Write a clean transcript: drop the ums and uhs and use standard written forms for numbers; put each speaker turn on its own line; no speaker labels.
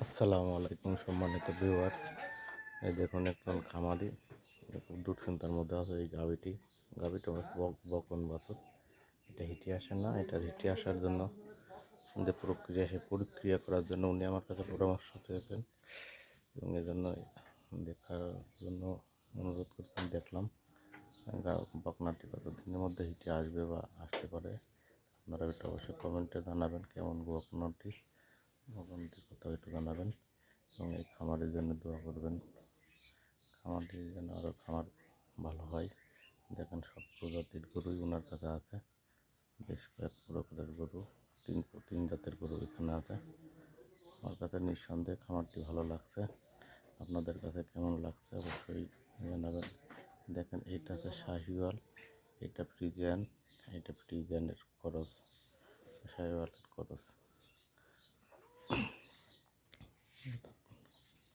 আসসালামু আলাইকুম সম্মানিত ভিউয়ার্স। এই দেখুন একজন খামারি খুব দুশ্চিন্তার মধ্যে আছে। এই গাভীটা বকন বাছুর। এটা হিটে আসে না। এটা হিটে আসার জন্য যে প্রক্রিয়া, সেই প্রক্রিয়া করার জন্য উনি আমার কাছে পরামর্শ চেয়েছেন এবং এজন্য দেখার জন্য অনুরোধ করছেন। দেখলাম বকনাটি কত দিনের মধ্যে হিটে আসবে বা আসতে পারে। আপনারা এটা অবশ্যই কমেন্টে জানাবেন কেমন বকনাটি কথা একটু জানাবেন এবং এই খামারের জন্য দোয়া করবেন। খামারটির যেন আরও খামার ভালো হয়। দেখেন সব প্রজাতির গরুই ওনার কাছে আছে। বেশ কয়েক প্রকারের গরু, তিন জাতের গরু এখানে আছে। আমার কাছে নিঃসন্দেহে খামারটি ভালো লাগছে। আপনাদের কাছে কেমন লাগছে অবশ্যই জানাবেন। দেখেন এইটা আছে শাহিওয়াল, এটা ফ্রিজিয়ানের খরচ, শাহিওয়ালের খরচ।